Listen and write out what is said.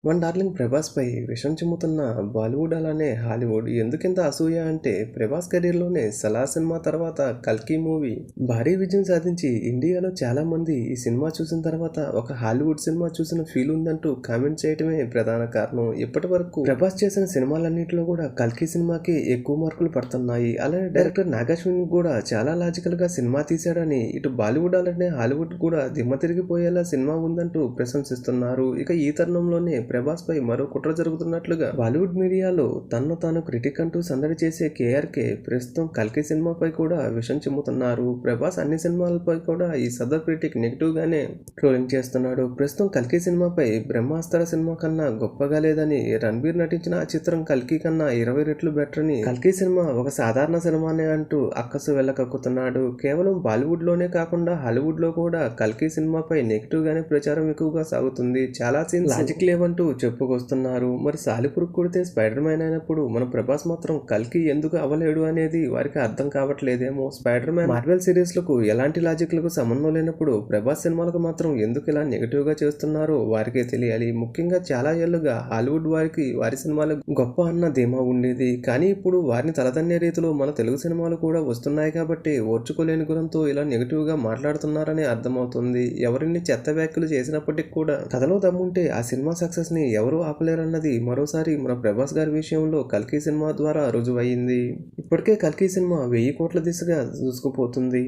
One darling ప్రభాస్‌పై విషం చిమ్ముతున్న బాలీవుడ్ అలానే Hollywood ఎందుకింత అసూయ అంటే ప్రభాస్ కెరీర్‌లోనే 'సలార్' సినిమా తర్వాత 'కల్కి' మూవీ భారీ విజయం సాధించి ఇండియాలో చాలామంది ఈ సినిమా చూసిన తర్వాత ఒక హాలీవుడ్ సినిమా చూసిన ఫీల్ ఉందంటూ కామెంట్ చేయడమే ప్రధాన కారణం. ఇప్పటివరకు ప్రభాస్ చేసిన సినిమాలన్నిటిలో కూడా 'కల్కి' సినిమాకి ఎక్కువ మార్కులు పడుతున్నాయి. అలానే డైరెక్టర్ నాగాశ్విన్ కూడా చాలా లాజికల్‌గా సినిమా తీశాడని ఇటు బాలీవుడ్ అలానే హాలీవుడ్ కూడా దిమ్మ తిరిగిపోయేలా సినిమా ఉందంటూ ప్రశంసిస్తున్నారు. ఇక ఈ తరుణంలోనే ప్రభాస్ పై మరో కుట్ర జరుగుతున్నట్లుగా బాలీవుడ్ మీడియాలో తన్ను తాను క్రిటిక్ అంటూ సందడి చేసే కేఆర్కే ప్రస్తుతం 'కల్కి' సినిమాపై కూడా విషం చిమ్ముతున్నారు. ప్రభాస్ అన్ని సినిమాలపై కూడా ఈ సదర్ క్రిటిక్ నెగిటివ్ గానే ట్రోలింగ్ చేస్తున్నాడు. ప్రస్తుతం 'కల్కి' సినిమాపై 'బ్రహ్మాస్త్ర' సినిమా కన్నా గొప్పగా లేదని, రణబీర్ నటించిన ఆ చిత్రం 'కల్కి' కన్నా 20 రెట్లు బెటర్ అని, 'కల్కి' సినిమా ఒక సాధారణ సినిమానే అంటూ అక్కసు వెళ్ళకక్కుతున్నాడు. కేవలం బాలీవుడ్ లోనే కాకుండా హాలీవుడ్ లో కూడా 'కల్కి' సినిమాపై నెగిటివ్ గానే ప్రచారం ఎక్కువగా సాగుతుంది. చాలా సీన్స్ లాజిక్ లేవంటూ చెప్పుకొస్తున్నారు. మరి సాలిపురుగు కొడితే స్పైడర్ మ్యాన్ అయినప్పుడు మన ప్రభాస్ మాత్రం 'కల్కి' ఎందుకు అవ్వలేడు అనేది వారికి అర్థం కావట్లేదేమో. స్పైడర్ మ్యాన్, మార్వెల్ సిరీస్లకు ఎలాంటి లాజిక్లకు సంబంధం లేనప్పుడు ప్రభాస్ సినిమాలకు మాత్రం ఎందుకు ఇలా నెగిటివ్ గా చేస్తున్నారో వారికే తెలియాలి. ముఖ్యంగా చాలా ఏళ్లుగా హాలీవుడ్ వారికి వారి సినిమాలు గొప్ప అన్న ధీమా ఉండేది. కానీ ఇప్పుడు వారిని తలదన్నే రీతిలో మన తెలుగు సినిమాలు కూడా వస్తున్నాయి కాబట్టి ఓర్చుకోలేని గుణంతో ఇలా నెగిటివ్ గా మాట్లాడుతున్నారని అర్థమవుతుంది. ఎవరిన్ని చెత్త వ్యాఖ్యలు చేసినప్పటికీ కూడా కథలో దమ్ముంటే ఆ సినిమా సక్సెస్ ని ఎవరూ ఆపలేరన్నది మరోసారి మన ప్రభాస్ గారి విషయంలో 'కల్కి' సినిమా ద్వారా రుజువయింది. ఇప్పటికే 'కల్కి' సినిమా 1000 కోట్ల దిశగా దూసుకుపోతుంది.